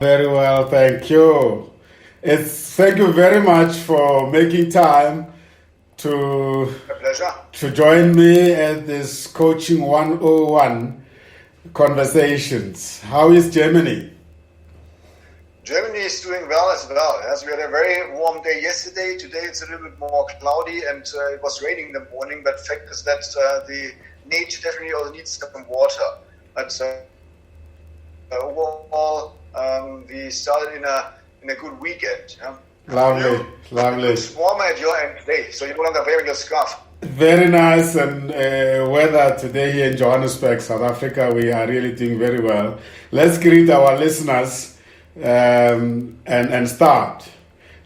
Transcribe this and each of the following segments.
Very well, thank you. Thank you very much for making time to join me at this Coaching 101 conversations. How is Germany? Germany is doing well as well. Yes, we had a very warm day yesterday. Today it's a little bit more cloudy and it was raining in the morning. But the fact is that the nature definitely also needs some water. But overall, we started in a good weekend. Yeah? Lovely. It's warmer at your end today, so you're no longer wearing a scarf. Very nice and weather today here in Johannesburg, South Africa. We are really doing very well. Let's greet our listeners and start.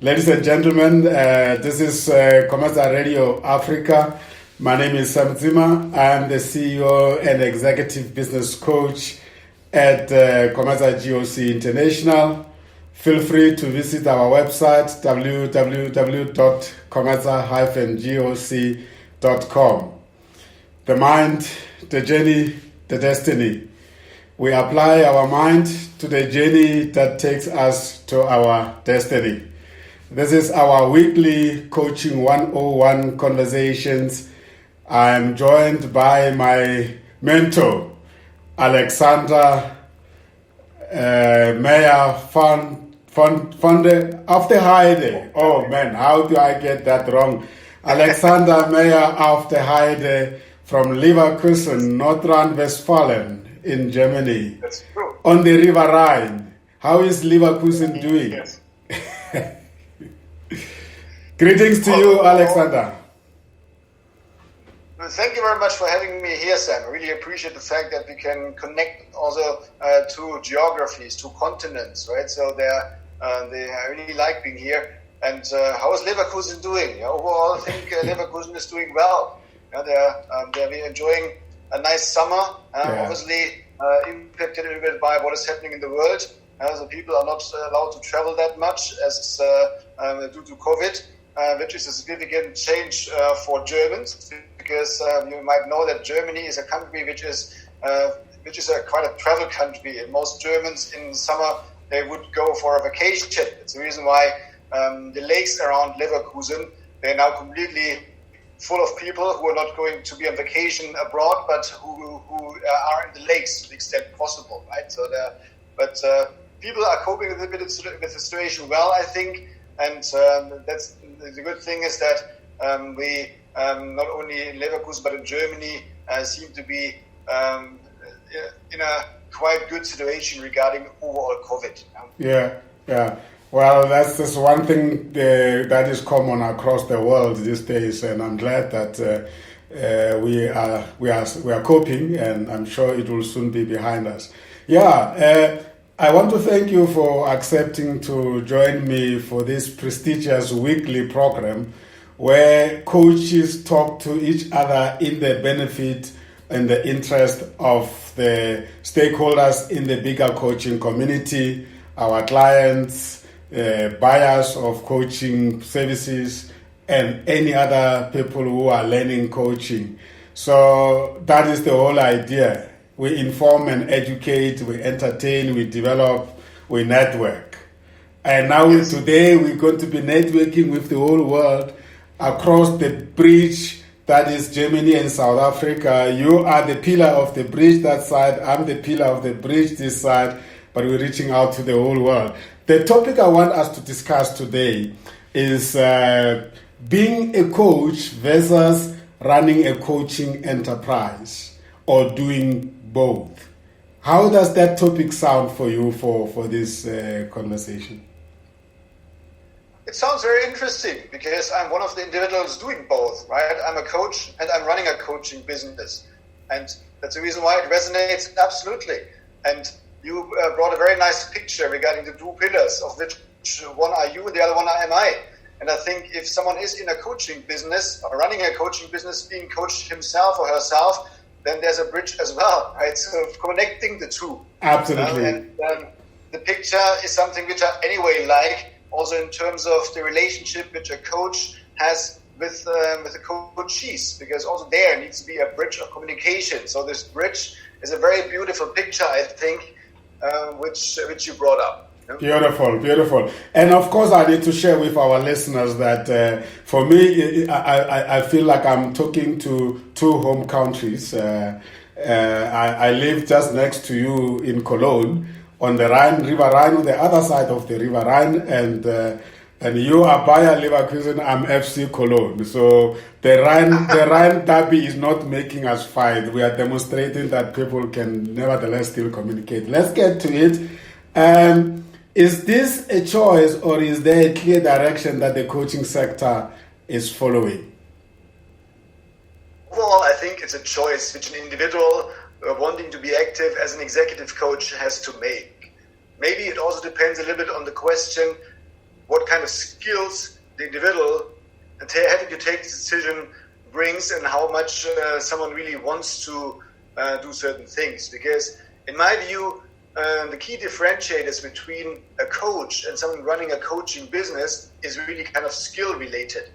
Ladies and gentlemen, this is COMETSA Radio Africa. My name is Tsima. I'm the CEO and Executive Business Coach at COMETSA GOC International. Feel free to visit our website www.cometsa-goc.com. The mind, the journey, the destiny. We apply our mind to the journey that takes us to our destiny. This is our weekly Coaching 101 conversations. I'm joined by my mentor, Alexander Meyer Auf Der Heyde. Oh man, how do I get that wrong? Alexander Meyer Auf Der Heyde from Liverpool, North Rhine-Westphalia in Germany. That's true. On the River Rhine. How is Liverpool doing? Yes. Greetings to you, Alexander. Well, thank you very much for having me here, Sam. I really appreciate the fact that we can connect also to geographies, to continents, right? So I really like being here. And how is Leverkusen doing? Overall, I think Leverkusen is doing well. They're really enjoying a nice summer. Obviously, impacted a little bit by what is happening in the world. So people are not allowed to travel that much as due to COVID, which is a significant change for Germans, because you might know that Germany is a country which is quite a travel country, and most Germans in summer they would go for a vacation. It's the reason why the lakes around Leverkusen, they're now completely full of people who are not going to be on vacation abroad, but who are in the lakes to the extent possible, right? So people are coping with the situation well, I think, and that's the good thing is that we not only in Leverkusen but in Germany seem to be in a quite good situation regarding overall COVID. Yeah. Well, that's just one thing that is common across the world these days, and I'm glad that we are coping, and I'm sure it will soon be behind us. I want to thank you for accepting to join me for this prestigious weekly program where coaches talk to each other in the benefit and the interest of the stakeholders in the bigger coaching community, our clients, buyers of coaching services, and any other people who are learning coaching. So that is the whole idea. We inform and educate, we entertain, we develop, we network. And now today we're going to be networking with the whole world across the bridge that is Germany and South Africa. You are the pillar of the bridge that side, I'm the pillar of the bridge this side, but we're reaching out to the whole world. The topic I want us to discuss today is being a coach versus running a coaching enterprise or doing both. How does that topic sound for you for this conversation? It sounds very interesting because I'm one of the individuals doing both, right? I'm a coach and I'm running a coaching business. And that's the reason why it resonates absolutely. And you brought a very nice picture regarding the two pillars, of which one are you and the other one am I. And I think if someone is in a coaching business or running a coaching business, being coached himself or herself, then there's a bridge as well, right? So connecting the two. Absolutely. The picture is something which I anyway like, also in terms of the relationship which a coach has with the coachees, because also there needs to be a bridge of communication. So this bridge is a very beautiful picture, I think, which you brought up. Beautiful, beautiful. And of course, I need to share with our listeners that for me, I feel like I'm talking to two home countries. I live just next to you in Cologne, on the River Rhine, on the other side of the River Rhine, and you are Bayer Leverkusen, I'm FC Cologne. So the Rhine derby is not making us fight. We are demonstrating that people can nevertheless still communicate. Let's get to it. Is this a choice, or is there a clear direction that the coaching sector is following? Well, I think it's a choice which an individual wanting to be active as an executive coach has to make. Maybe it also depends a little bit on the question what kind of skills the individual having to take this decision brings, and how much someone really wants to do certain things. Because in my view, the key differentiators between a coach and someone running a coaching business is really kind of skill related.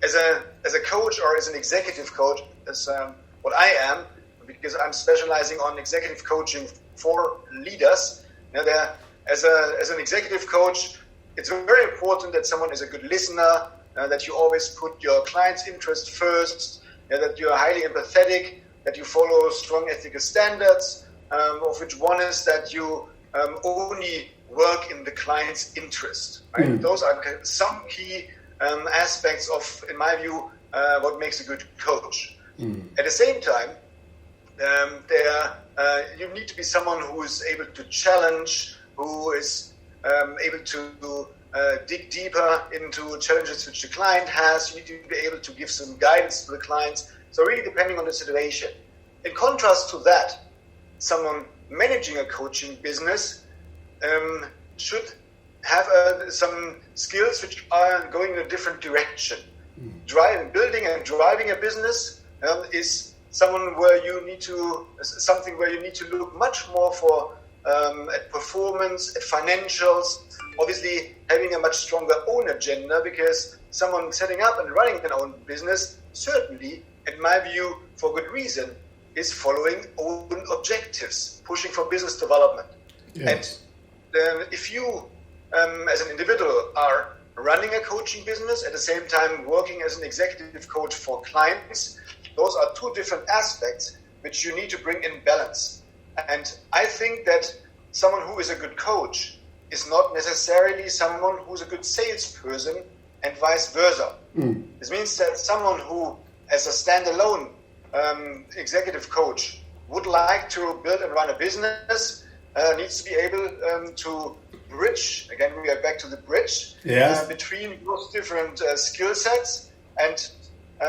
As a coach, or as an executive coach, as what I am, because I'm specializing on executive coaching for leaders. As an executive coach, it's very important that someone is a good listener, that you always put your client's interest first, that you are highly empathetic, that you follow strong ethical standards, of which one is that you only work in the client's interest. Right? Those are some key aspects of, in my view, what makes a good coach. At the same time, you need to be someone who is able to challenge, who is able to dig deeper into challenges which the client has. You need to be able to give some guidance to the clients. So really depending on the situation. In contrast to that, someone managing a coaching business should have some skills which are going in a different direction. Building and driving a business is something where you need to look much more for at performance, at financials. Obviously, having a much stronger own agenda, because someone setting up and running their own business, certainly, in my view, for good reason, is following own objectives, pushing for business development. Yes. And if you, as an individual, are running a coaching business, at the same time working as an executive coach for clients, those are two different aspects which you need to bring in balance. And I think that someone who is a good coach is not necessarily someone who's a good salesperson, and vice versa. This means that someone who, as a standalone executive coach, would like to build and run a business, needs to be able to bridge, again we are back to the bridge, between those different skill sets, and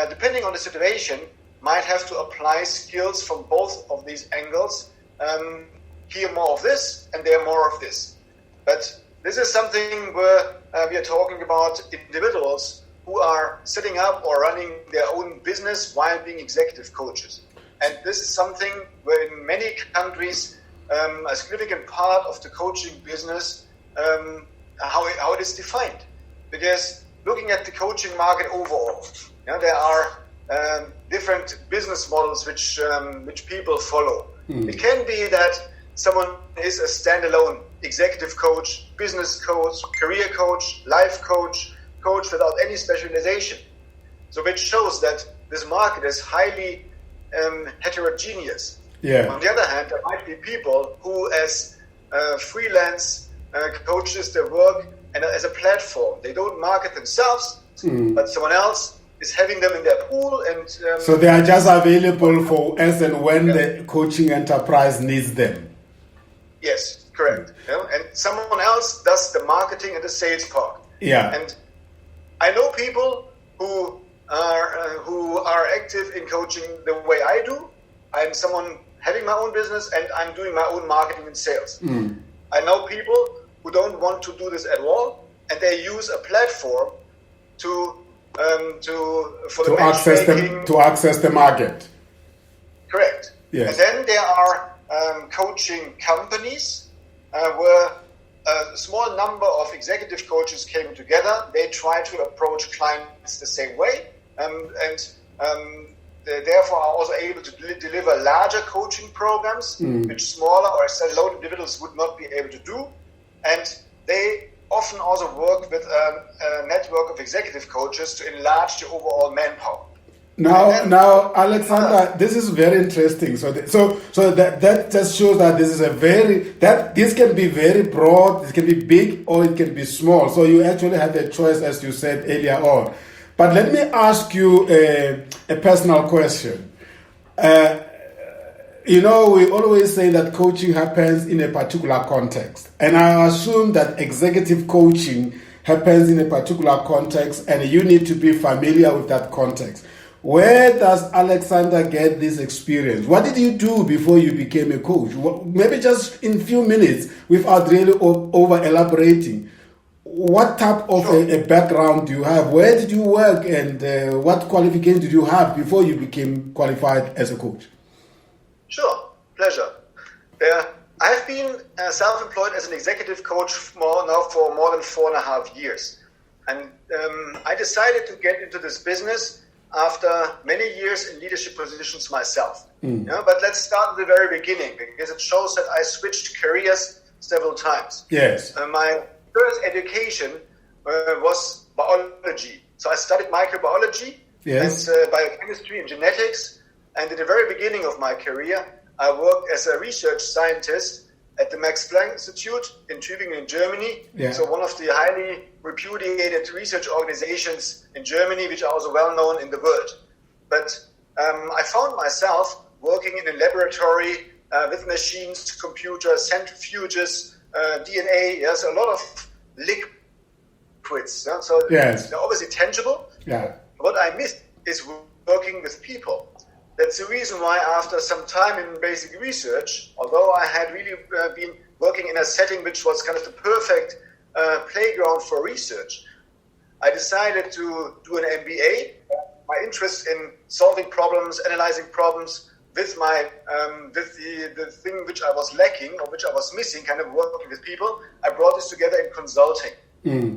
depending on the situation, might have to apply skills from both of these angles. Here more of this, and there more of this. But this is something where we are talking about individuals who are setting up or running their own business while being executive coaches. And this is something where in many countries, a significant part of the coaching business, how it is defined. Because looking at the coaching market overall, there are different business models which people follow. It can be that someone is a standalone executive coach, business coach, career coach, life coach without any specialization. So which shows that this market is highly heterogeneous. On the other hand, there might be people who as freelance coaches their work and as a platform. They don't market themselves, but someone else is having them in their pool, and so they are just available for as and when the coaching enterprise needs them. Yes, correct. And someone else does the marketing and the sales part. And I know people who are active in coaching the way I do. I'm someone having my own business and I'm doing my own marketing and sales. I know people who don't want to do this at all, and they use a platform to access the market. Correct. Yes. And then there are coaching companies where a small number of executive coaches came together. They try to approach clients the same way, and they therefore are also able to deliver larger coaching programs, which smaller or standalone individuals would not be able to do. and they often also work with a network of executive coaches to enlarge the overall manpower. Now, Alexander, this is very interesting. So that just shows that this can be very broad, it can be big, or it can be small. So you actually have a choice, as you said earlier on. But let me ask you a personal question. We always say that coaching happens in a particular context. And I assume that executive coaching happens in a particular context, and you need to be familiar with that context. Where does Alexander get this experience? What did you do before you became a coach? Maybe just in a few minutes, without really over-elaborating. What type of a background do you have? Where did you work, and what qualifications did you have before you became qualified as a coach? Sure, pleasure. I've been self-employed as an executive coach for more than 4.5 years. And I decided to get into this business after many years in leadership positions myself. But let's start at the very beginning, because it shows that I switched careers several times. Yes. My first education was biology. So I studied microbiology and biochemistry and genetics. And at the very beginning of my career, I worked as a research scientist at the Max Planck Institute in Tübingen in Germany. Yeah. So one of the highly repudiated research organizations in Germany, which are also well known in the world. But I found myself working in a laboratory with machines, computers, centrifuges, DNA. Yes, a lot of liquids. Yeah? So they're obviously tangible. Yeah. What I missed is working with people. That's the reason why after some time in basic research, although I had really been working in a setting which was kind of the perfect playground for research, I decided to do an MBA. My interest in solving problems, analyzing problems with my the thing which I was lacking or which I was missing, kind of working with people, I brought this together in consulting.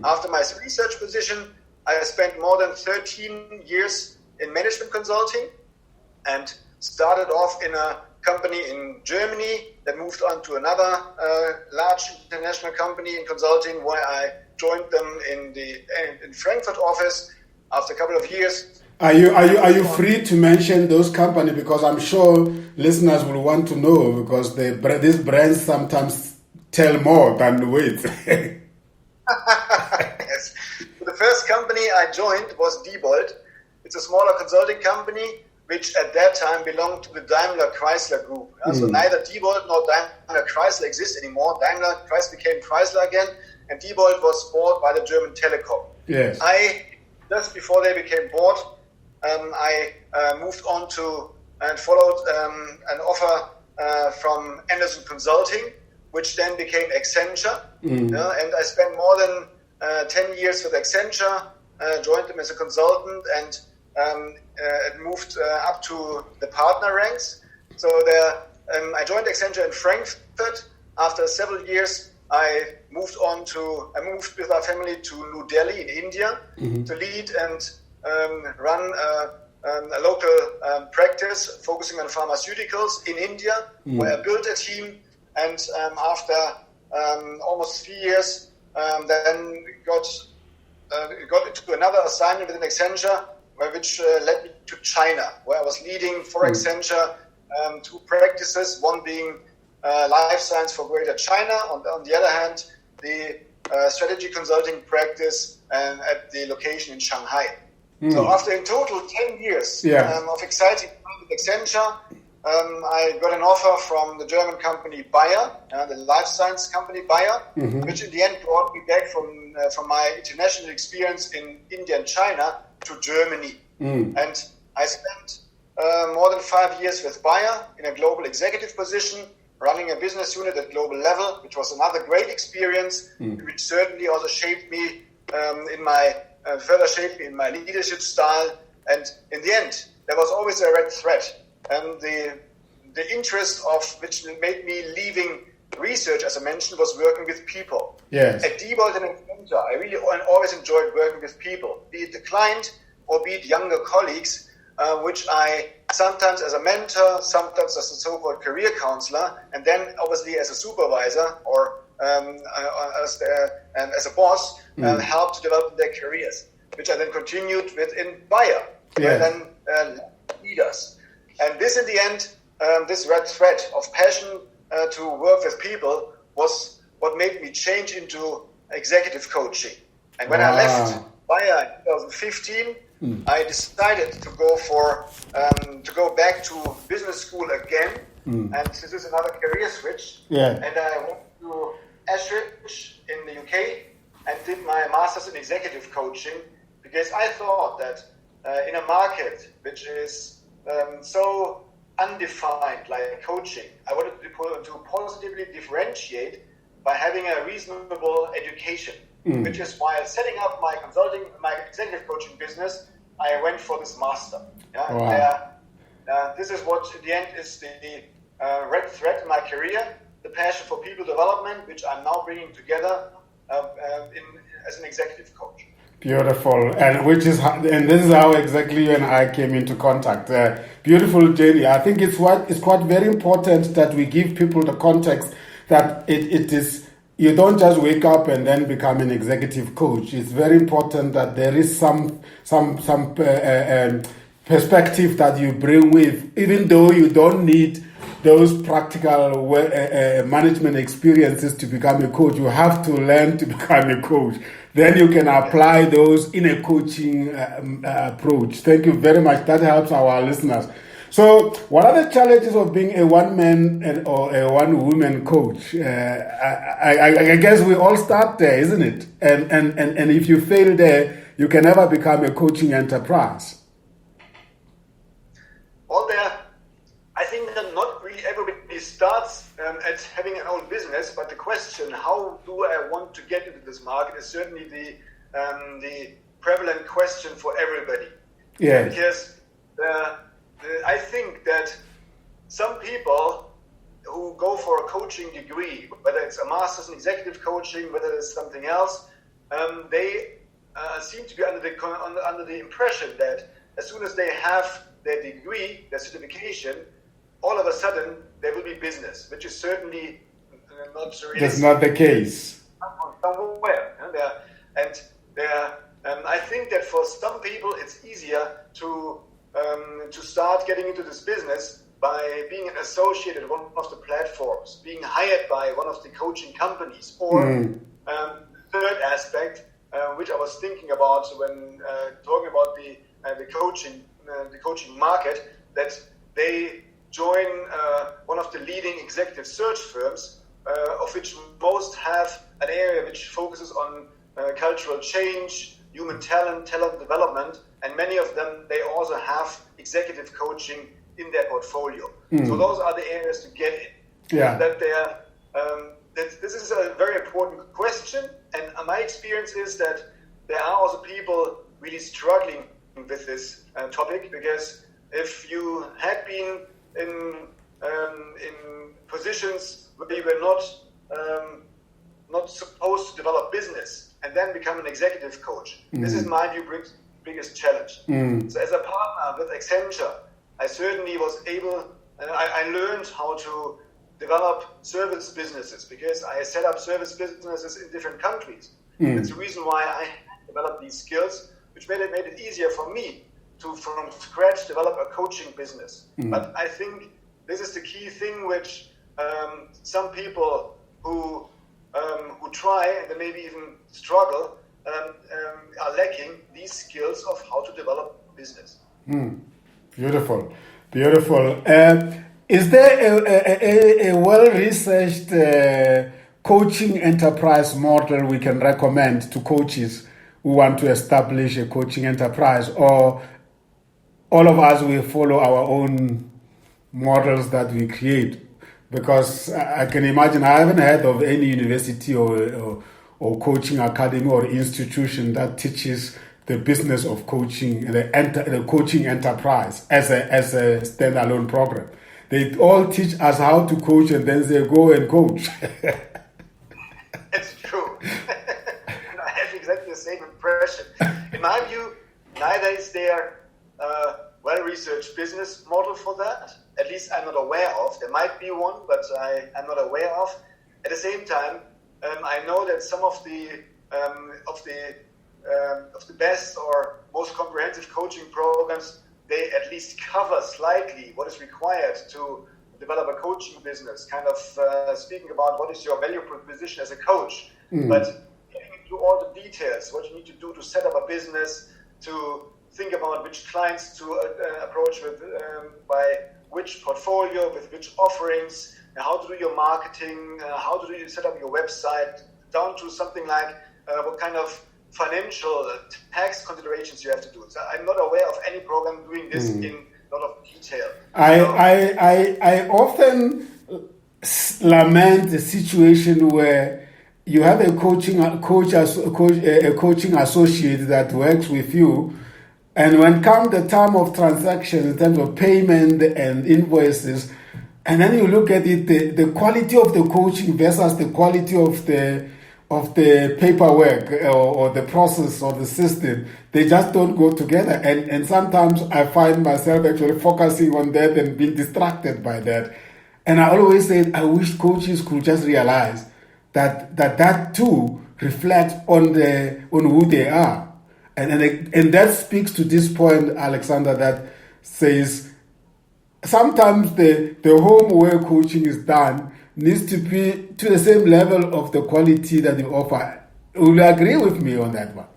After my research position, I spent more than 13 years in management consulting, and started off in a company in Germany, then moved on to another large international company in consulting, where I joined them in Frankfurt office after a couple of years. Are you free to mention those companies? Because I'm sure listeners will want to know, because these brands sometimes tell more than the weight. Yes. So the first company I joined was Diebold. It's a smaller consulting company which at that time belonged to the Daimler Chrysler group. So neither Diebold nor Daimler Chrysler exist anymore. Daimler Chrysler became Chrysler again, and Diebold was bought by the German Telekom. Yes. Just before they became bought, I moved on to and followed an offer from Anderson Consulting, which then became Accenture. And I spent more than 10 years with Accenture, joined them as a consultant, and it moved up to the partner ranks. So I joined Accenture in Frankfurt. After several years, I moved with our family to New Delhi in India to lead and run a local practice focusing on pharmaceuticals in India, where I built a team. And after almost 3 years, then got into another assignment within Accenture, which led me to China, where I was leading for Accenture 2 practices, one being life science for Greater China, on the other hand, the strategy consulting practice at the location in Shanghai. So after in total 10 years of exciting time with Accenture, I got an offer from the German company Bayer, the life science company Bayer, which in the end brought me back from my international experience in India and China to Germany. And I spent more than 5 years with Bayer in a global executive position, running a business unit at global level, which was another great experience, which certainly also shaped me further shaped me in my leadership style. And in the end, there was always a red thread. And the interest of which made me leaving research, as I mentioned, was working with people. Yes. At Diebold and Accenture, I really always enjoyed working with people, be it the client or be it younger colleagues, which I sometimes as a mentor, sometimes as a so-called career counselor, and then obviously as a supervisor or as a boss helped to develop their careers, which I then continued within Bayer, and then leaders. And this, in the end, this red thread of passion to work with people was what made me change into executive coaching. And when I left Bayer in 2015, I decided to go back to business school again. And this is another career switch. And I went to Ashridge in the UK and did my master's in executive coaching, because I thought that in a market which is so undefined like coaching, I wanted to positively differentiate by having a reasonable education, which is why setting up my executive coaching business, I went for this master. This is what, in the end, is the red thread in my career, the passion for people development, which I'm now bringing together as an executive coach. Beautiful, and this is how exactly you and I came into contact. Beautiful journey. I think it's quite very important that we give people the context that it is. You don't just wake up and then become an executive coach. It's very important that there is some perspective that you bring with, even though you don't need those practical management experiences to become a coach. You have to learn to become a coach. Then you can apply those in a coaching approach. Thank you very much. That helps our listeners. So, what are the challenges of being a one-man or a one-woman coach? I guess we all start there, isn't it? And if you fail there, you can never become a coaching enterprise. Well, I think that not really everybody starts at having an own business, but the question, how do I want to get into this market, is certainly the prevalent question for everybody. Yeah. Because I think that some people who go for a coaching degree, whether it's a master's in executive coaching, whether it's something else, they seem to be under the impression that as soon as they have their degree, their certification, all of a sudden there will be business, which is certainly not really. That's not the case. Somewhere, and I think that for some people it's easier to start getting into this business by being an associate at one of the platforms, being hired by one of the coaching companies, or third aspect, which I was thinking about when talking about the coaching market, that they join one of the leading executive search firms, of which most have an area which focuses on cultural change, human talent development, and many of them, they also have executive coaching in their portfolio. So those are the areas to get in. Yeah. This is a very important question, and my experience is that there are also people really struggling with this topic, because if you had been in positions where you were not supposed to develop business and then become an executive coach, this is, mind you, Brick's biggest challenge. So as a partner with Accenture, I certainly was able, I learned how to develop service businesses, because I set up service businesses in different countries. That's the reason why I developed these skills, which made it easier for me to, from scratch, develop a coaching business. But I think this is the key thing which some people who try and maybe even struggle are lacking, these skills of how to develop business. Beautiful. Is there a well-researched coaching enterprise model we can recommend to coaches who want to establish a coaching enterprise, or all of us will follow our own models that we create? Because I can imagine, I haven't heard of any university or coaching academy or institution that teaches the business of coaching, the coaching enterprise as a standalone program. They all teach us how to coach, and then they go and coach. It's true. I have exactly the same impression. In my view, neither is there a well-researched business model for that. At least I'm not aware of. There might be one, but I'm not aware of. At the same time, I know that some of the best or most comprehensive coaching programs, they at least cover slightly what is required to develop a coaching business, kind of speaking about what is your value proposition as a coach. But getting into all the details, what you need to do to set up a business, to think about which clients to approach with, by which portfolio, with which offerings, how to do your marketing, how to do you set up your website, down to something like what kind of financial tax considerations you have to do. So I'm not aware of any program doing this in a lot of detail. I often lament the situation where you have a coaching associate that works with you, and when comes the time of transaction in terms of payment and invoices, and then you look at it, the quality of the coaching versus the quality of the paperwork or the process or the system, they just don't go together. And sometimes I find myself actually focusing on that and being distracted by that. And I always say, I wish coaches could just realize that too reflects on who they are. And that speaks to this point, Alexander, that says sometimes the home where coaching is done needs to be to the same level of the quality that you offer. Will you agree with me on that one?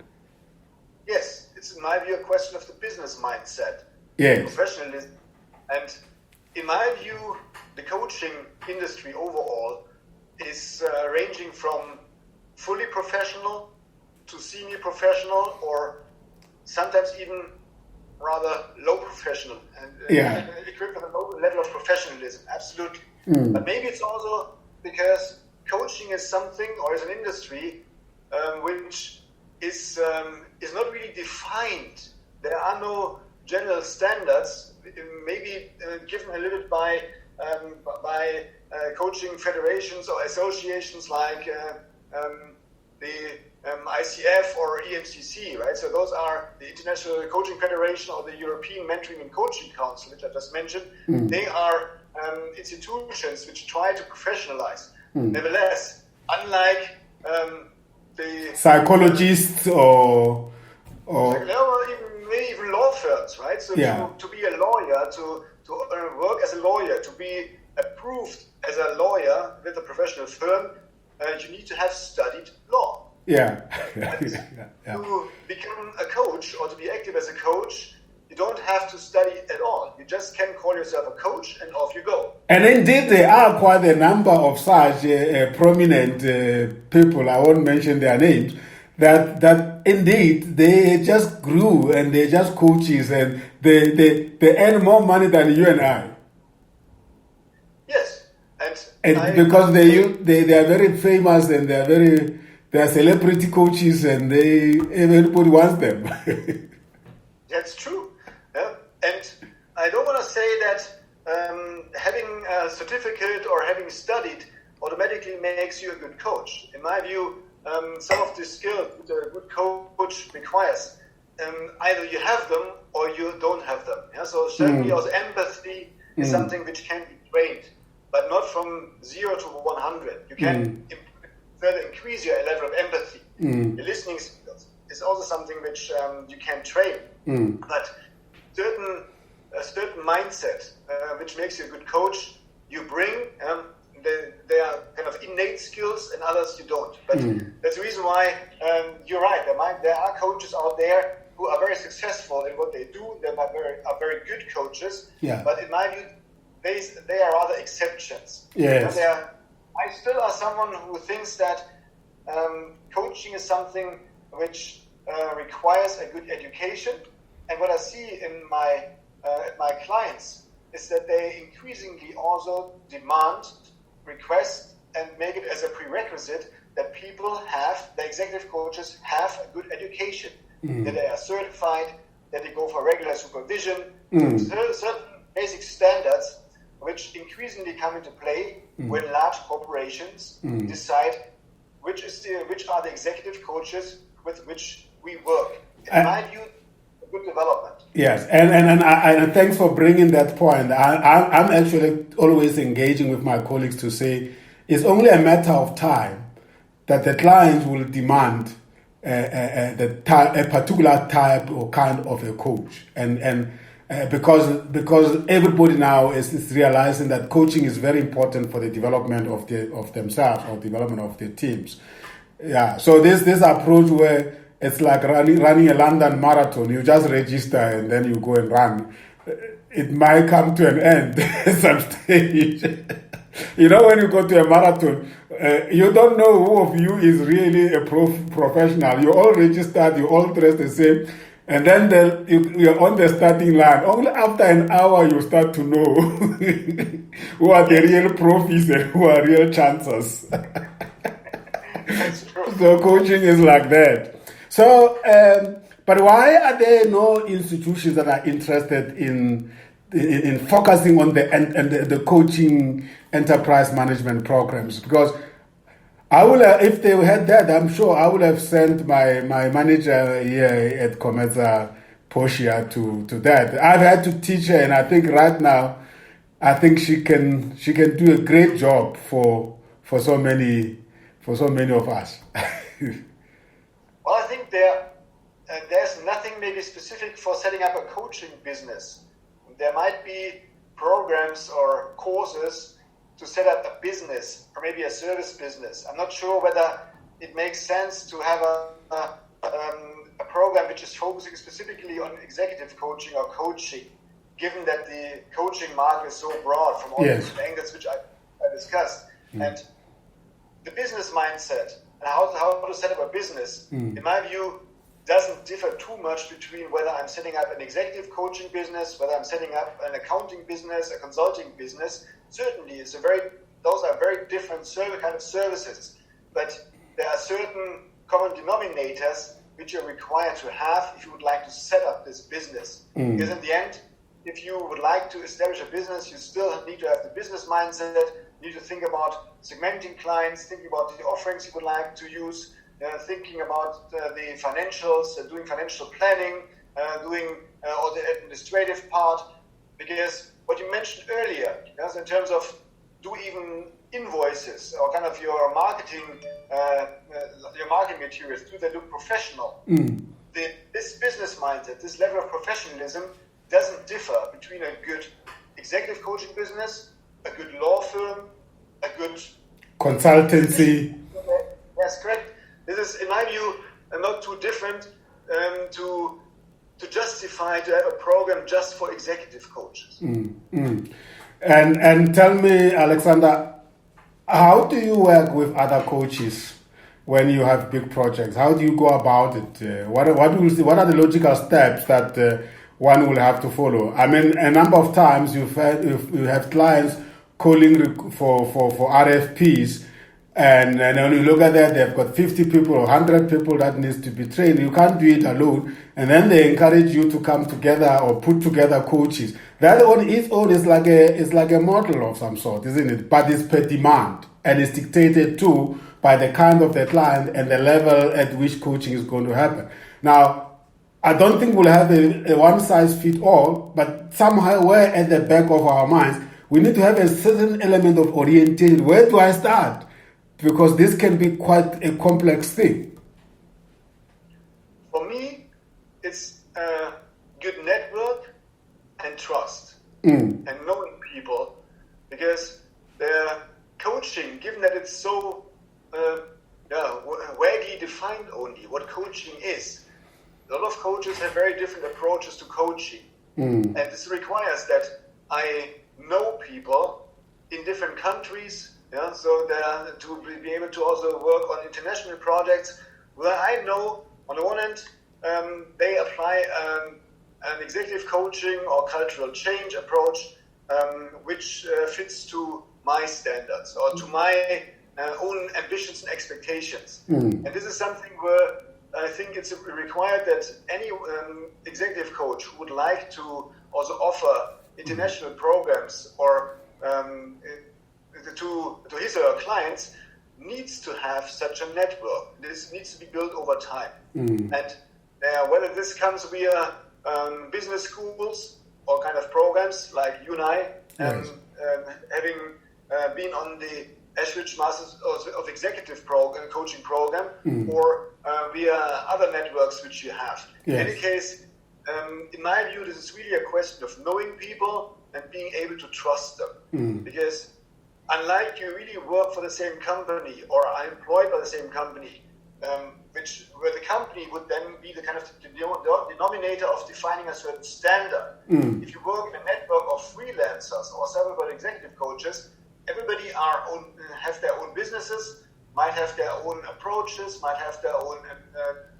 Yes, it's in my view a question of the business mindset, yes, professionalism. And in my view, the coaching industry overall is ranging from fully professional to semi-professional, or sometimes even rather low professional, and equipped with a low level of professionalism, absolutely. But maybe it's also because coaching is something, or is an industry, which is not really defined. There are no general standards, maybe given a little bit by coaching federations or associations like the ICF or EMCC, right? So those are the International Coaching Federation or the European Mentoring and Coaching Council, which I just mentioned. They are institutions which try to professionalize. Nevertheless, unlike the psychologists or even law firms, right? So to be a lawyer, to work as a lawyer, to be approved as a lawyer with a professional firm, you need to have studied law. To become a coach or to be active as a coach, you don't have to study at all. You just can call yourself a coach and off you go. And indeed, there are quite a number of such prominent people, I won't mention their names, that indeed they just grew and they're just coaches and they earn more money than you and I. Yes. And because they are very famous and they are celebrity coaches and everybody wants them. That's true. Yeah. And I don't want to say that having a certificate or having studied automatically makes you a good coach. In my view, some of the skills that a good coach requires, either you have them or you don't have them. Yeah? So certainly also empathy is something which can be trained, but not from 0 to 100. You can further increase your level of empathy. Your listening skills is also something which you can train. But a certain mindset which makes you a good coach, you bring. There are kind of innate skills and others you don't. But that's the reason why you're right. There are coaches out there who are very successful in what they do. They are very good coaches. But in my view, they are rather exceptions. Yes. I still are someone who thinks that coaching is something which requires a good education. And what I see in my clients is that they increasingly also demand, request, and make it as a prerequisite that the executive coaches have a good education, that they are certified, that they go for regular supervision, certain basic standards which increasingly come into play when large corporations decide which are the executive coaches with which we work. In my view, a good development. Yes, and thanks for bringing that point. I'm actually always engaging with my colleagues to say it's only a matter of time that the clients will demand a particular type or kind of a coach, and because everybody now is realizing that coaching is very important for the development of themselves or development of their teams. Yeah, so this approach where it's like running a London marathon, you just register and then you go and run. It might come to an end at some stage. You know, when you go to a marathon, you don't know who of you is really a professional. You all registered, you all dressed the same, and then you're on the starting line. Only after an hour you start to know who are the real profis and who are real chancers. So coaching is like that. So, but why are there no institutions that are interested in focusing on the coaching enterprise management programs? Because I will, if they had that, I'm sure I would have sent my manager here at COMETSA, Portia, to that. I've had to teach her, and I think right now, I think she can do a great job for so many of us. Well, I think there's nothing maybe specific for setting up a coaching business. There might be programs or courses to set up a business or maybe a service business. I'm not sure whether it makes sense to have a program which is focusing specifically on executive coaching or coaching, given that the coaching market is so broad from all these angles which I discussed. And the business mindset and how to set up a business, in my view, doesn't differ too much between whether I'm setting up an executive coaching business, whether I'm setting up an accounting business, a consulting business. Certainly, those are very different kind of services, but there are certain common denominators which you're required to have if you would like to set up this business. Because in the end, if you would like to establish a business, you still need to have the business mindset. You need to think about segmenting clients, thinking about the offerings you would like to use, thinking about the financials, doing financial planning, doing all the administrative part. Because what you mentioned earlier, yes, in terms of do even invoices or kind of your marketing materials, do they look professional? This business mindset, this level of professionalism doesn't differ between a good executive coaching business, a good law firm, a good consultancy. Yes, correct. This is, in my view, not too different to justify to have a program just for executive coaches. And tell me, Alexander, how do you work with other coaches when you have big projects? How do you go about it? What are the logical steps that one will have to follow? I mean, a number of times you have clients calling for RFPs, and when you look at that, they've got 50 people or 100 people that needs to be trained. You can't do it alone, and then they encourage you to come together or put together coaches. That on its own is like a model of some sort, isn't it? But it's per demand, and it's dictated too by the kind of the client and the level at which coaching is going to happen. Now, I don't think we'll have a one-size-fits-all, but somehow we're at the back of our minds, we need to have a certain element of orientation. Where do I start? Because this can be quite a complex thing. For me, it's a good network and trust and knowing people, because the coaching, given that it's so vaguely defined only what coaching is, a lot of coaches have very different approaches to coaching. And this requires that I know people in different countries, so to be able to also work on international projects where I know on the one hand they apply an executive coaching or cultural change approach which fits to my standards or to my own ambitions and expectations. And this is something where I think it's required that any executive coach who would like to also offer international programs or to his or her clients needs to have such a network. This needs to be built over time. And whether this comes via business schools or kind of programs like you and I, having been on the Average Masters of Executive coaching program or via other networks which you have. Yes. In any case, in my view, this is really a question of knowing people and being able to trust them. Because unlike you really work for the same company or are employed by the same company, where the company would then be the kind of denominator of defining a certain standard. If you work in a network of freelancers or several executive coaches, everybody have their own businesses, might have their own approaches, might have their own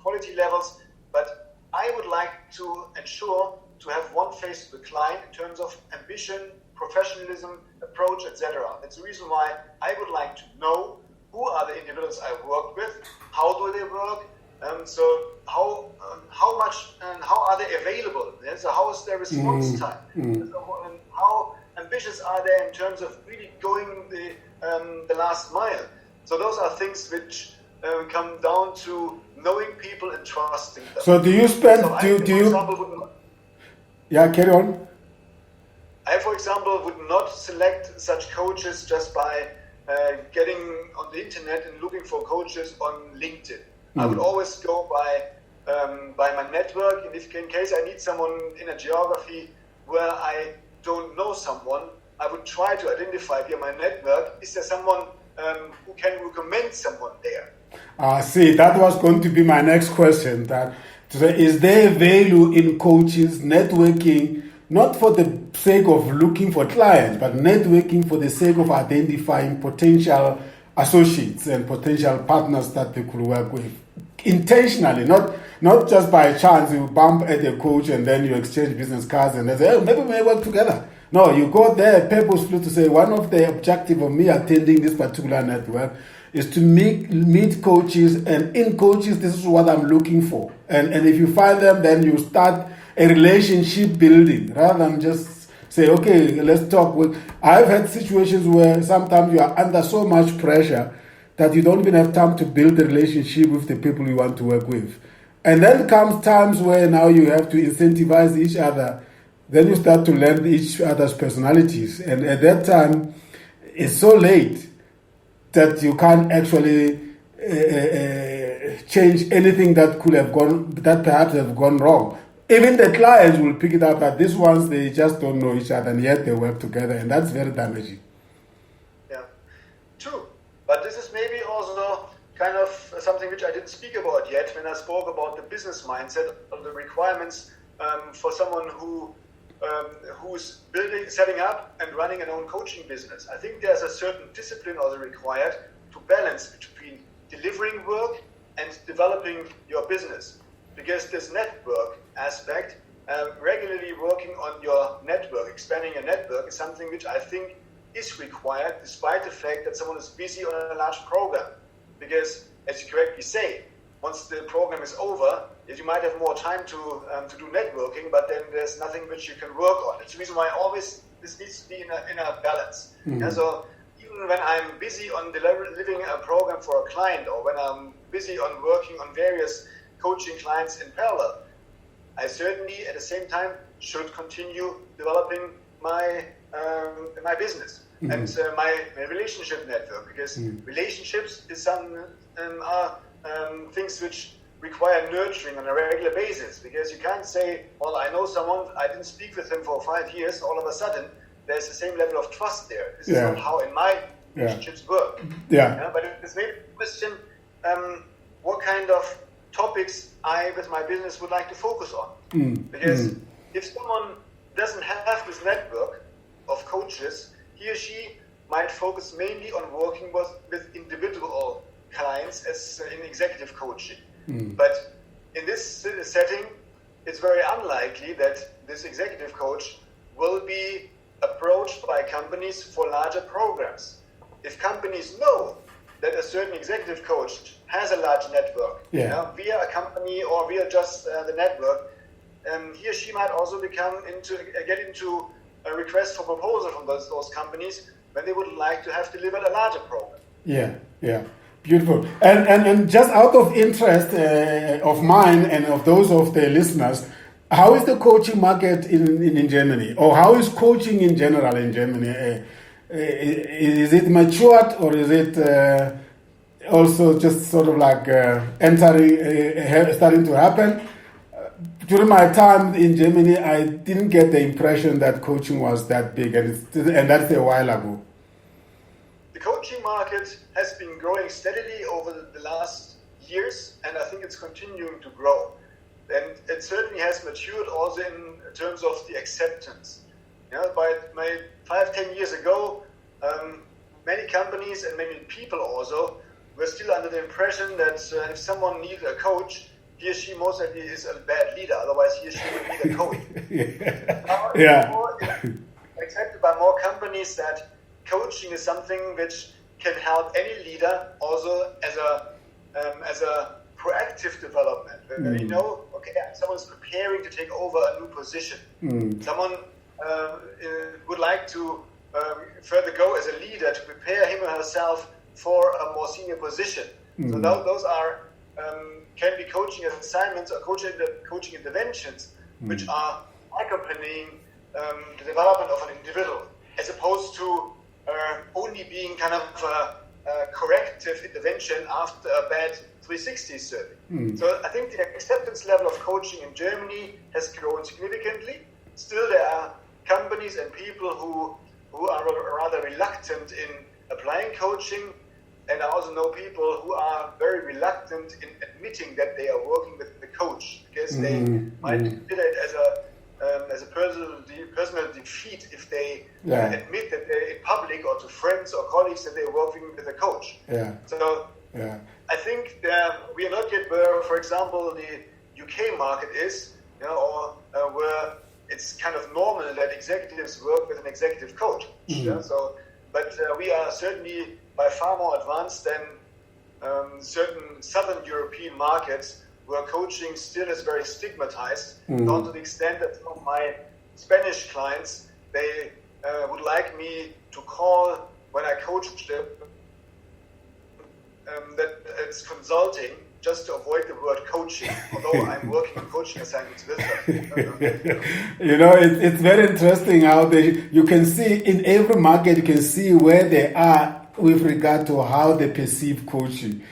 quality levels, but I would like to ensure to have one face to the client in terms of ambition, professionalism, approach, etc. That's the reason why I would like to know who are the individuals I work with, how do they work, so how much and how are they available? Yeah? So how is their response time? And how ambitious are they in terms of really going the last mile? So those are things which come down to knowing people and trusting them. So do you spend? So carry on. I, for example, would not select such coaches just by getting on the internet and looking for coaches on LinkedIn. I would always go by my network, and if in case I need someone in a geography where I don't know someone, I would try to identify via my network, is there someone who can recommend someone there? See, that was going to be my next question. Is there value in coaches networking, not for the sake of looking for clients, but networking for the sake of identifying potential associates and potential partners that they could work with intentionally, not just by chance you bump at a coach and then you exchange business cards and they say, maybe we may work together. No, you go there purposefully to say one of the objectives of me attending this particular network is to meet coaches, and in coaches this is what I'm looking for. And if you find them, then you start a relationship building rather than just say, okay, let's talk. I've had situations where sometimes you are under so much pressure that you don't even have time to build a relationship with the people you want to work with. And then comes times where now you have to incentivize each other. Then you start to learn each other's personalities. And at that time, it's so late that you can't actually change anything that could have that perhaps have gone wrong. Even the clients will pick it up that these ones, they just don't know each other and yet they work together, and that's very damaging. Yeah, true. But this is maybe also kind of something which I didn't speak about yet when I spoke about the business mindset of the requirements for someone who's setting up and running an own coaching business. I think there's a certain discipline also required to balance between delivering work and developing your business. Because this network aspect, regularly working on your network, expanding your network, is something which I think is required despite the fact that someone is busy on a large program. Because, as you correctly say, once the program is over, you might have more time to do networking, but then there's nothing which you can work on. It's the reason why this needs to be in a balance. Mm-hmm. And so even when I'm busy on delivering a program for a client, or when I'm busy on working on various coaching clients in parallel, I certainly at the same time should continue developing my business and my relationship network, because relationships is are things which require nurturing on a regular basis, because you can't say, well, I know someone, I didn't speak with him for 5 years, all of a sudden there's the same level of trust there. This is not how in my relationships work. But it's maybe a question, what kind of topics I, with my business, would like to focus on. Because if someone doesn't have this network of coaches, he or she might focus mainly on working with individual clients as in executive coaching. But in this setting, it's very unlikely that this executive coach will be approached by companies for larger programs. If companies know that a certain executive coach has a large network via a company or via just the network, he or she might also get into a request for proposal from those companies when they would like to have delivered a larger program. Beautiful. And just out of interest of mine and of those of the listeners, how is the coaching market in Germany, or how is coaching in general in Germany? is it matured, or is it also just sort of like starting to happen? During my time in Germany, I didn't get the impression that coaching was that big, and that's a while ago. The coaching market has been growing steadily over the last years, and I think it's continuing to grow. And it certainly has matured also in terms of the acceptance. By 5-10 years ago, many companies and many people also were still under the impression that if someone needs a coach, he or she most likely is a bad leader, otherwise he or she would need a coach. Now it's accepted by more companies that coaching is something which can help any leader also as a proactive development. When you know, okay, someone's preparing to take over a new position. Someone would like to further go as a leader to prepare him or herself for a more senior position. So those are can be coaching assignments or coaching interventions which are accompanying the development of an individual, as opposed to only being kind of a corrective intervention after a bad 360 survey. So I think the acceptance level of coaching in Germany has grown significantly. Still, there are companies and people who are rather reluctant in applying coaching, and I also know people who are very reluctant in admitting that they are working with the coach, because they might consider it as a personal defeat if they admit that they're in public or to friends or colleagues that they're working with a coach. So I think we are not yet where, for example, the UK market is, or where it's kind of normal that executives work with an executive coach. But we are certainly by far more advanced than certain southern European markets where coaching still is very stigmatized, down to the extent that some of my Spanish clients, they would like me to call when I coach them that it's consulting, just to avoid the word coaching, although I'm working on coaching assignments with them. It's very interesting how you can see in every market, you can see where they are with regard to how they perceive coaching.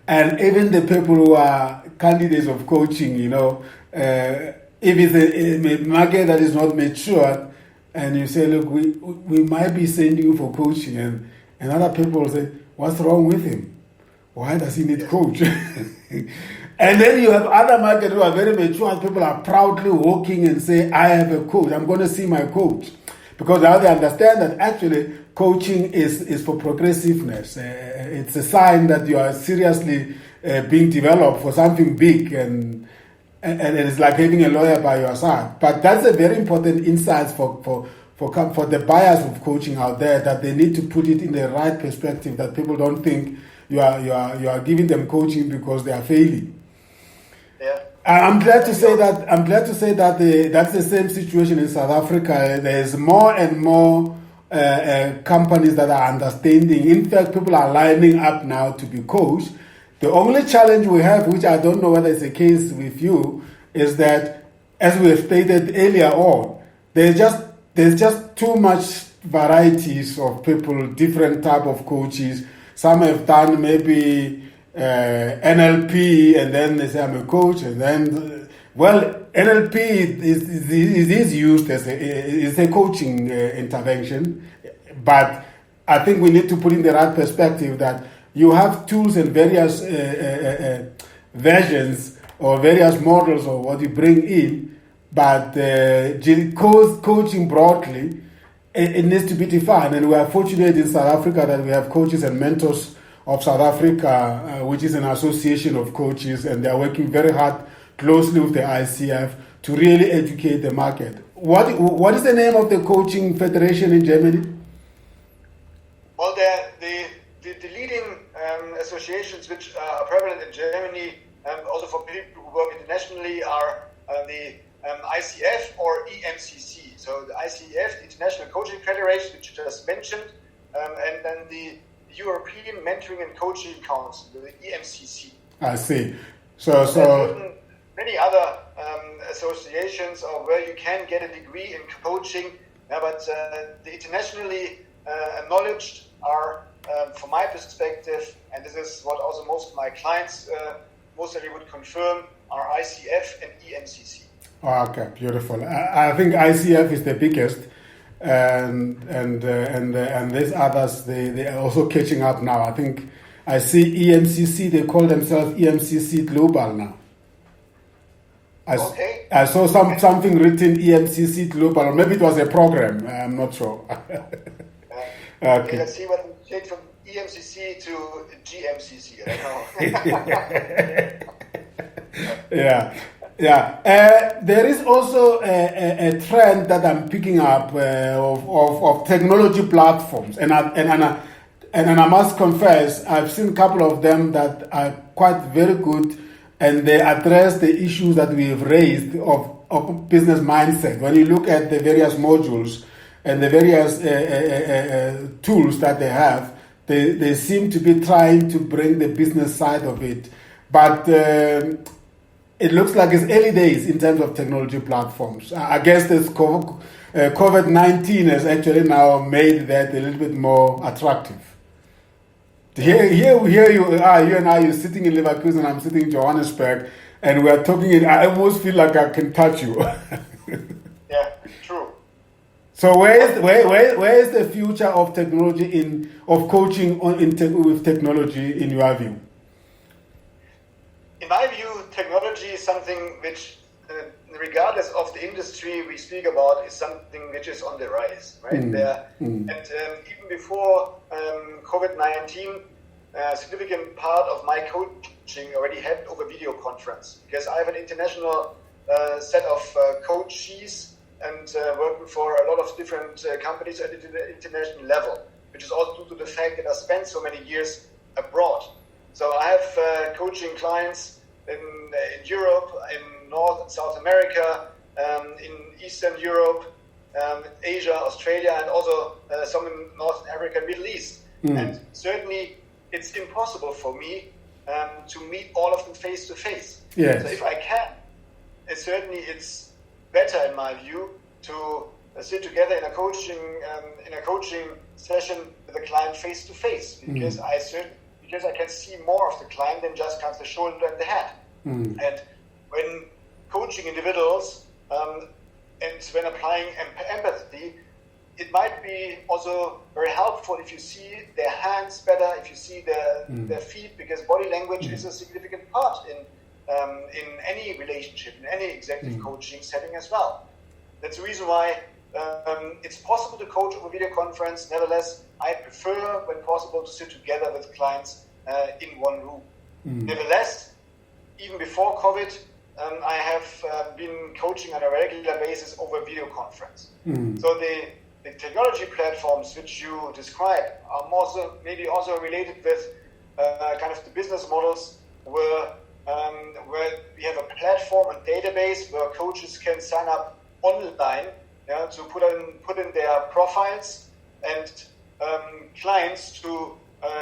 And even the people who are candidates of coaching, if it's a market that is not mature, and you say, look, we might be sending you for coaching, and other people say, what's wrong with him? Why does he need coach? And then you have other markets who are very mature, and people are proudly walking and say, I have a coach, I'm going to see my coach. Because now they understand that actually coaching is for progressiveness. It's a sign that you are seriously being developed for something big, and it's like having a lawyer by your side. But that's a very important insight for the buyers of coaching out there, that they need to put it in the right perspective, that people don't think you are giving them coaching because they are failing. I'm glad to say that that's the same situation in South Africa. There's more and more companies that are understanding. In fact, people are lining up now to be coached. The only challenge we have, which I don't know whether it's the case with you, is that, as we have stated earlier on, there's just too much varieties of people, different type of coaches. Some have done maybe NLP, and then they say I'm a coach, and then NLP is used as a coaching intervention, but I think we need to put in the right perspective that you have tools and various versions or various models of what you bring in, but coaching broadly, it needs to be defined. And we are fortunate in South Africa that we have coaches and mentors of South Africa, which is an association of coaches, and they are working very hard closely with the ICF to really educate the market. What is the name of the coaching federation in Germany? Well, the leading associations which are prevalent in Germany, also for people who work internationally, are the ICF or EMCC. So the ICF, the International Coaching Federation, which you just mentioned, and then the European Mentoring and Coaching Council, the EMCC. I see. So many other associations or where you can get a degree in coaching, but the internationally knowledge are, from my perspective, and this is what also most of my clients mostly would confirm, are ICF and EMCC. Okay, beautiful. I think ICF is the biggest, and these others they are also catching up now. I think I see EMCC. They call themselves EMCC Global now. I saw something written EMCC Global, or maybe it was a program. I'm not sure. Okay. Let's see what we change from EMCC to GMCC. I don't know. Yeah. There is also a trend that I'm picking up of technology platforms, and I must confess, I've seen a couple of them that are quite very good, and they address the issues that we have raised of business mindset. When you look at the various modules and the various tools that they have, they seem to be trying to bring the business side of it, but it looks like it's early days in terms of technology platforms. I guess this COVID-19 has actually now made that a little bit more attractive. Here you are, you and I, you're sitting in Liverpool and I'm sitting in Johannesburg, and we're talking, I almost feel like I can touch you. Yeah, true. So where is the future of technology of coaching with technology in your view? In my view, technology is something which, regardless of the industry we speak about, is something which is on the rise, right? And even before COVID-19, a significant part of my coaching already happened over video conference, because I have an international set of coaches and working for a lot of different companies at the international level, which is also due to the fact that I spent so many years abroad. So I have coaching clients in Europe, in North and South America, in Eastern Europe, Asia, Australia, and also some in North Africa and Middle East. And certainly it's impossible for me to meet all of them face to face. Yes. So if I can, it's better in my view to sit together in a coaching session with a client face to face, because I can see more of the client than just kind of the shoulder and the head. And when coaching individuals and when applying empathy, it might be also very helpful if you see their hands better, if you see their feet, because body language is a significant part in any relationship, in any executive coaching setting as well. That's the reason why it's possible to coach over video conference. Nevertheless, I prefer, when possible, to sit together with clients in one room. Nevertheless, even before COVID, I have been coaching on a regular basis over video conference. So the technology platforms which you describe are maybe also related with kind of the business models where we have a platform and database where coaches can sign up online to put in their profiles, and clients to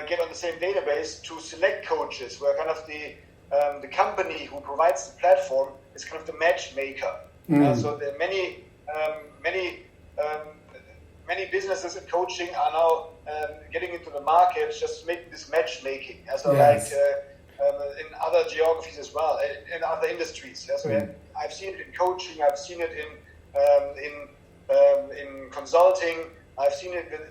get on the same database to select coaches, where kind of the company who provides the platform is kind of the matchmaker. So there are many businesses in coaching are now getting into the market just to make this matchmaking, like in other geographies as well, in other industries. So I've seen it in coaching, I've seen it in consulting, I've seen it in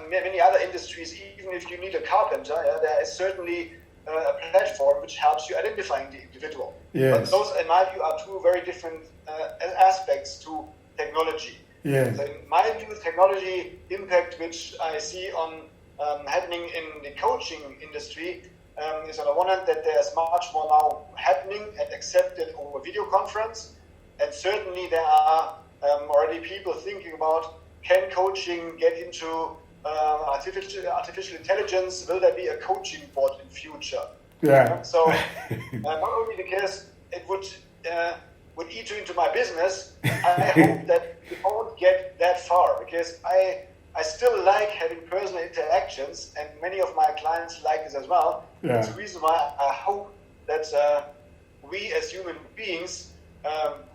many other industries. Even if you need a carpenter, there is certainly a platform which helps you identifying the individual. But those, in my view, are two very different aspects to technology. So in my view, technology impact which I see on happening in the coaching industry is, on the one hand, that there's much more now happening and accepted over video conference, and certainly there are already people thinking about, can coaching get into artificial intelligence? Will there be a coaching bot in future? So not only because it would eat you into my business, I hope that we won't get that far, because I still like having personal interactions, and many of my clients like this as well. That's the reason why I hope that we as human beings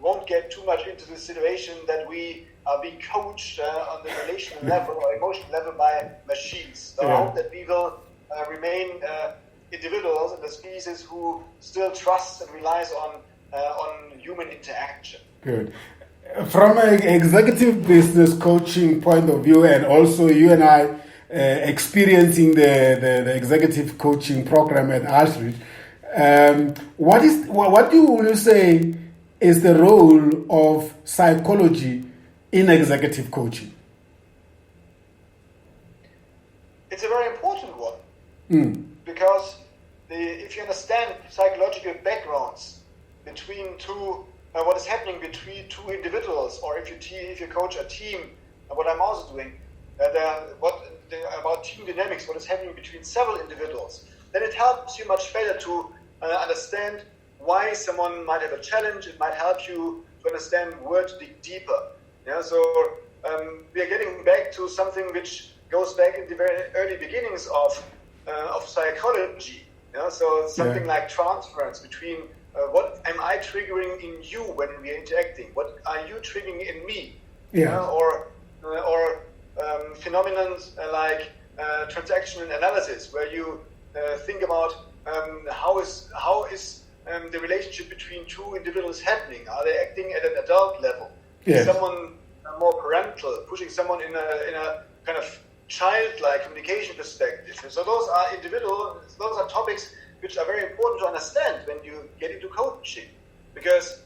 won't get too much into the situation that we are being coached on the relational level or emotional level by machines. So I hope that we will remain individuals in the species who still trusts and relies on human interaction. Good. From an executive business coaching point of view, and also you and I experiencing the executive coaching program at Ashridge, what will you say is the role of psychology in executive coaching? It's a very important one, because if you understand psychological backgrounds between what is happening between two individuals, or if you coach a team, what I'm also doing, about team dynamics, what is happening between several individuals, then it helps you much better to understand why someone might have a challenge. It might help you to understand where to dig deeper. Yeah, so we are getting back to something which goes back in the very early beginnings of psychology. Yeah, so something like transference between what am I triggering in you when we are interacting? What are you triggering in me? Yeah. Or phenomena like transactional analysis, where you think about how is the relationship between two individuals happening? Are they acting at an adult level? Yes. Is someone more parental, pushing someone in a kind of childlike communication perspective? So those are topics which are very important to understand when you get into coaching, because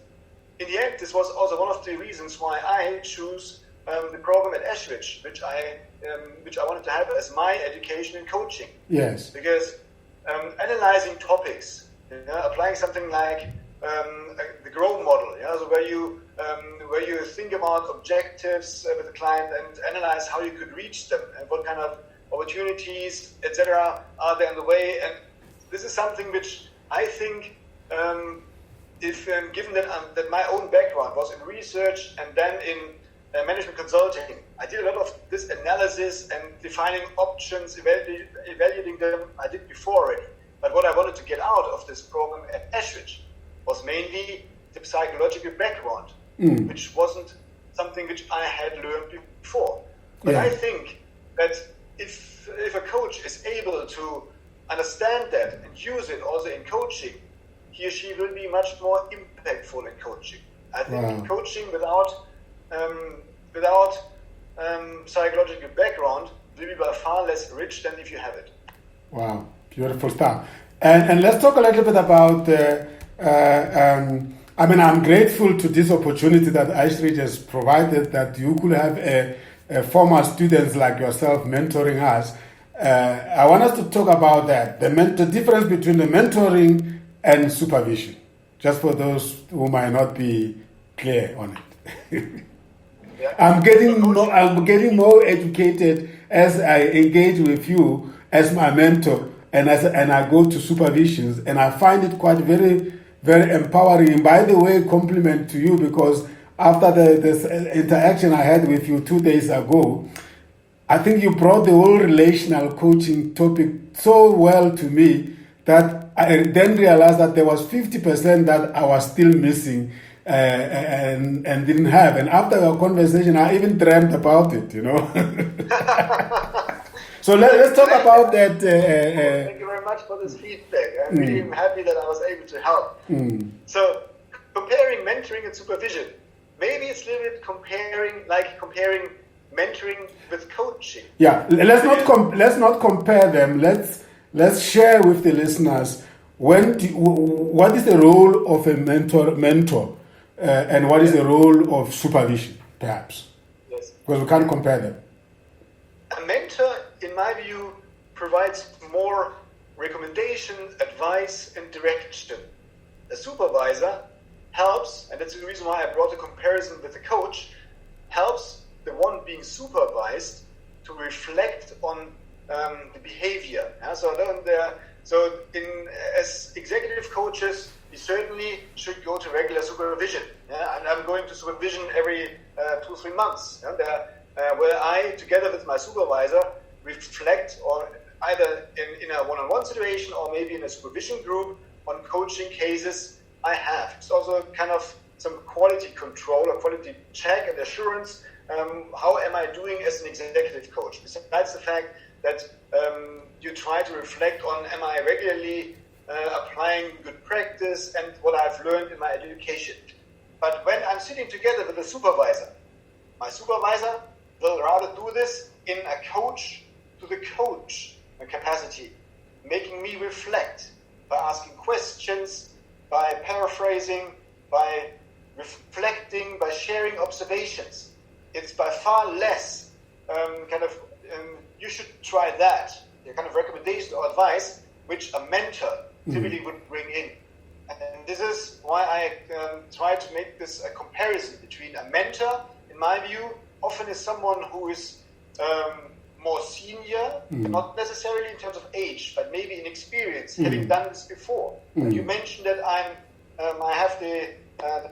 in the end, this was also one of the reasons why I choose the program at Ashridge, which I wanted to have as my education in coaching. Yes. Because analyzing topics, applying something like the GROW model, so where you think about objectives with the client and analyze how you could reach them and what kind of opportunities, etc., are there in the way. And this is something which I think, if given that my own background was in research and then in management consulting, I did a lot of this analysis and defining options, evaluating them. I did before already. But what I wanted to get out of this program at Ashridge was mainly the psychological background, which wasn't something which I had learned before. But I think that if a coach is able to understand that and use it also in coaching, he or she will be much more impactful in coaching. I think coaching without psychological background will be by far less rich than if you have it. Wow, beautiful stuff. And let's talk a little bit about, I'm grateful to this opportunity that Ashridge has provided, that you could have former students like yourself mentoring us. I want us to talk about that, the difference between the mentoring and supervision, just for those who might not be clear on it. I'm getting more educated as I engage with you as my mentor, and I go to supervisions, and I find it quite very, very empowering. And by the way, compliment to you, because after this interaction I had with you 2 days ago, I think you brought the whole relational coaching topic so well to me that I then realized that there was 50% that I was still missing and didn't have. And after our conversation, I even dreamt about it, So let's talk about that. Thank you very much for this feedback. I'm really happy that I was able to help. So comparing mentoring and supervision, maybe it's a little bit comparing mentoring with coaching. Yeah, let's not compare them. Let's share with the listeners what is the role of a mentor, and what is the role of supervision, perhaps. Yes. Because we can't compare them. A mentor, in my view, provides more recommendation, advice, and direction. A supervisor helps, and that's the reason why I brought a comparison with the coach, helps the one being supervised to reflect on the behavior. As executive coaches, we certainly should go to regular supervision. And I'm going to supervision every 2-3 months. Where I, together with my supervisor, reflect on either in a one-on-one situation or maybe in a supervision group on coaching cases I have. It's also kind of some quality control or quality check and assurance. How am I doing as an executive coach? Besides the fact that you try to reflect on, am I regularly applying good practice and what I've learned in my education? But when I'm sitting together with a supervisor, my supervisor will rather do this in a coach to the coach capacity, making me reflect by asking questions, by paraphrasing, by reflecting, by sharing observations. It's by far less you should try that, the kind of recommendation or advice which a mentor typically would bring in. And this is why I try to make this a comparison between a mentor, in my view, often is someone who is more senior, not necessarily in terms of age, but maybe in experience, having done this before. You mentioned that I have the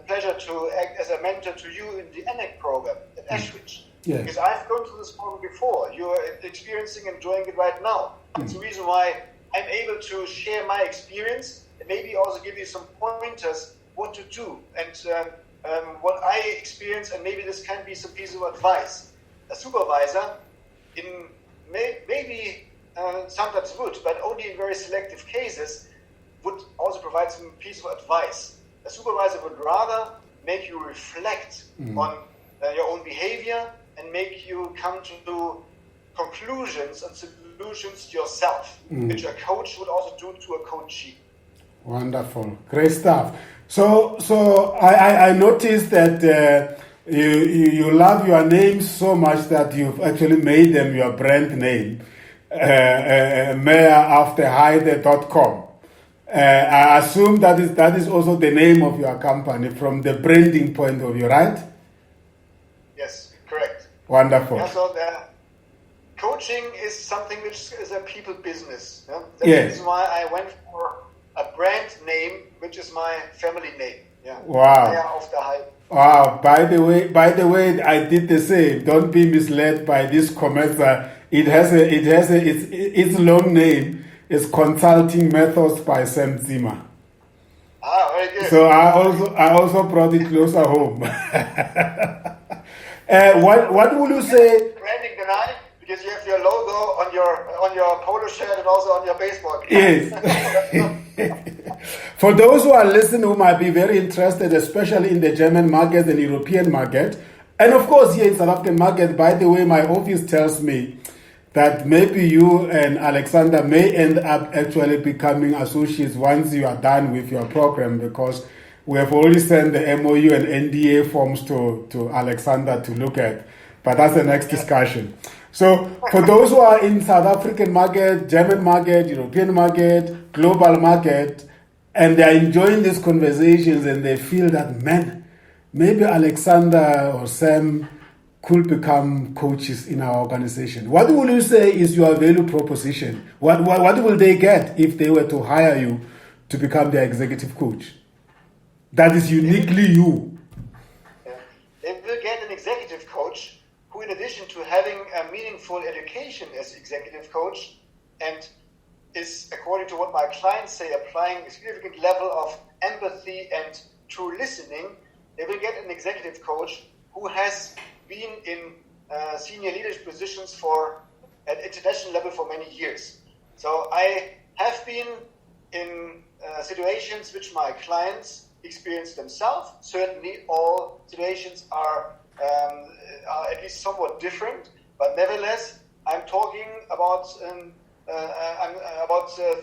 pleasure to act as a mentor to you in the ANAC program at Ashridge. Yes. Because I've gone through this program before. You're experiencing and enjoying it right now. It's the reason why I'm able to share my experience and maybe also give you some pointers what to do and what I experience, and maybe this can be some piece of advice. A supervisor, in maybe sometimes would, but only in very selective cases, would also provide some piece of advice. A supervisor would rather make you reflect on your own behavior and make you come to conclusions and solutions yourself, which a coach would also do to a coachee. Wonderful, great stuff. So I noticed that you love your name so much that you've actually made them your brand name, Meyer Auf Der Heyde.com. I assume that is also the name of your company from the branding point of view, right? Yes, correct. Wonderful. Yeah, so the coaching is something which is a people business. Yeah? That's Yes. the reason why I went for a brand name, which is my family name. Yeah. Wow. Meyer Auf Der Heyde. Wow. By the way, I did the same. Don't be misled by this COMETSA. Its long name is Consulting Methods by Tsima. Ah, very good. So I also brought it closer home. What will you say? Branding tonight, because you have your logo on your polo shirt and also on your baseball cap. Yes. For those who are listening who might be very interested, especially in the German market and European market, and of course here in South African market, by the way, my office tells me that maybe you and Alexander may end up actually becoming associates once you are done with your program, because we have already sent the MOU and NDA forms to Alexander to look at. But that's the next discussion. So for those who are in South African market, German market, European market, global market, and they are enjoying these conversations and they feel that, man, maybe Alexander or Sam could become coaches in our organization. What will you say is your value proposition? What will they get if they were to hire you to become their executive coach? That is uniquely you. Yeah. They will get an executive coach who, in addition to having a meaningful education as executive coach, and is, according to what my clients say, applying a significant level of empathy and true listening, they will get an executive coach who has been in senior leadership positions at international level for many years. So I have been in situations which my clients experience themselves. Certainly all situations are at least somewhat different, but nevertheless I'm talking about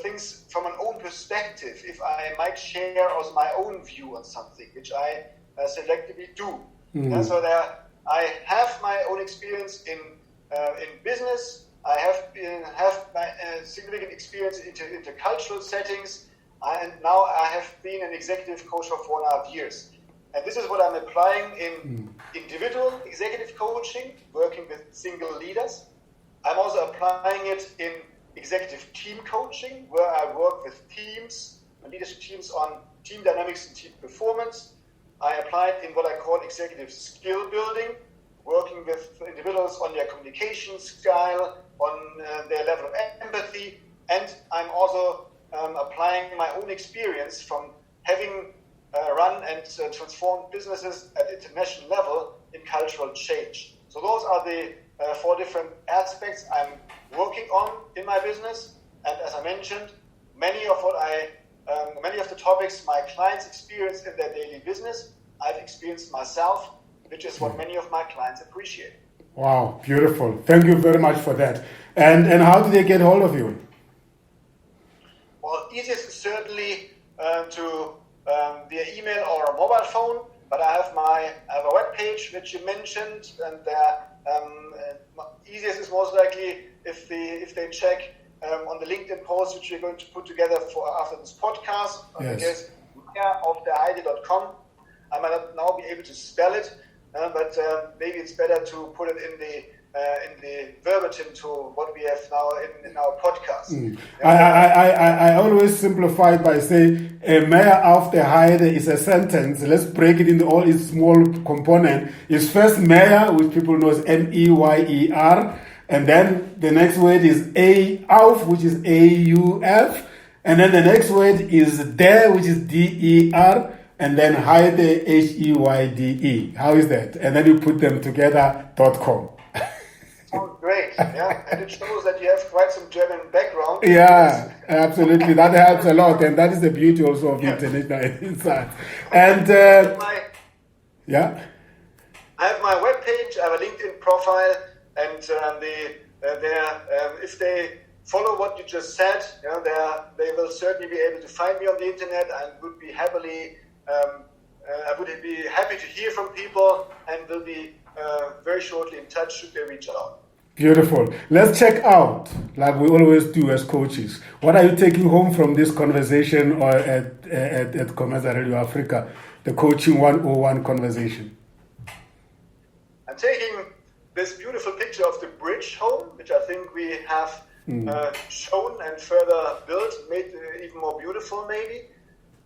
things from an own perspective, if I might share also my own view on something, which I selectively do. So I have my own experience in business. I have my significant experience in intercultural settings, and now I have been an executive coach for 4.5 years. And this is what I'm applying in individual executive coaching, working with single leaders. I'm also applying it in executive team coaching, where I work with teams, leadership teams, on team dynamics and team performance. I apply it in what I call executive skill building, working with individuals on their communication style, on their level of empathy, and I'm also applying my own experience from having run and transform businesses at international level in cultural change. So those are the 4 different aspects I'm working on in my business. And as I mentioned, many of the topics my clients experience in their daily business, I've experienced myself, which is what many of my clients appreciate. Wow, beautiful. Thank you very much for that. And how do they get hold of you? Well, easiest is certainly via email or a mobile phone, but I have a web page which you mentioned, and easiest is most likely if they check on the LinkedIn post which we're going to put together after this podcast. Yes. I guess Auf Der Heyde.com. I might not now be able to spell it, but maybe it's better to put it in the verbatim to what we have now in our podcast. I always simplify it by saying Meyer Auf Der Heyde is a sentence. Let's break it into all its small components. It's first Meyer, which people know as M-E-Y-E-R, and then the next word is Auf, which is A-U-F, and then the next word is Der, which is D-E-R, and then Heyde, H-E-Y-D-E. How is that? And then you put them together, .com. Sounds great, yeah. And it shows that you have quite some German background. Yeah, absolutely. That helps a lot, and that is the beauty also of international insight. And yeah, I have my webpage, I have a LinkedIn profile, and if they follow what you just said, they will certainly be able to find me on the internet, and would be happy to hear from people, and will be very shortly in touch should they reach out. Beautiful. Let's check out, like we always do as coaches. What are you taking home from this conversation or at COMETSA Radio Africa, the Coaching 101 conversation? I'm taking this beautiful picture of the bridge home, which I think we have shown and further built, made even more beautiful maybe.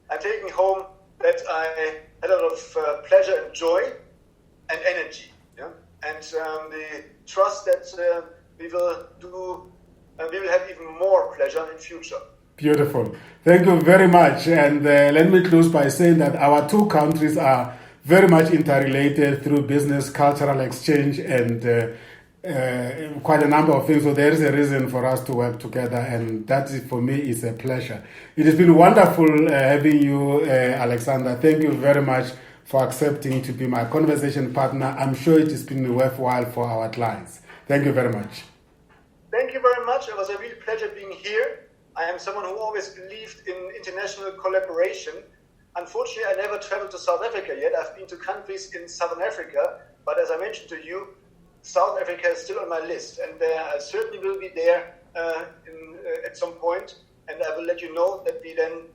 I'm taking home that I had a lot of pleasure and joy and energy. And the trust that we will have even more pleasure in future. Beautiful. Thank you very much. And let me close by saying that our 2 countries are very much interrelated through business, cultural exchange, and quite a number of things. So there is a reason for us to work together, and that for me is a pleasure. It has been wonderful having you, Alexander. Thank you very much for accepting to be my conversation partner. I'm sure it has been worthwhile for our clients. Thank you very much. Thank you very much. It was a real pleasure being here. I am someone who always believed in international collaboration. Unfortunately, I never traveled to South Africa yet. I've been to countries in Southern Africa, but as I mentioned to you, South Africa is still on my list, and I certainly will be there at some point, and I will let you know that we then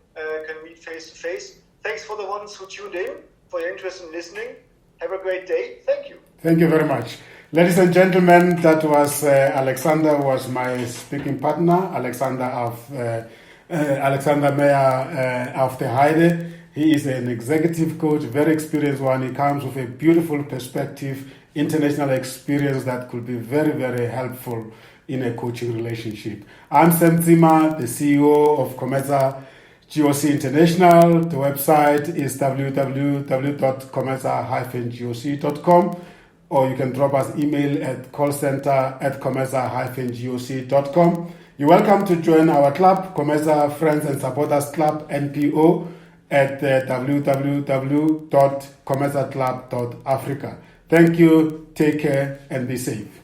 can meet face to face. Thanks for the ones who tuned in, for your interest in listening. Have a great day. Thank you. Thank you very much. Ladies and gentlemen, that was Alexander, was my speaking partner, Alexander Meyer Auf Der Heyde. He is an executive coach, very experienced one. He comes with a beautiful perspective, international experience that could be very, very helpful in a coaching relationship. I'm Tsima, the CEO of COMETSA GOC International. The website is www.cometsa-goc.com, or you can drop us email at callcenter@cometsa-goc.com. You're welcome to join our club, COMETSA Friends and Supporters Club, NPO, at www.cometsaclub.africa. Thank you, take care, and be safe.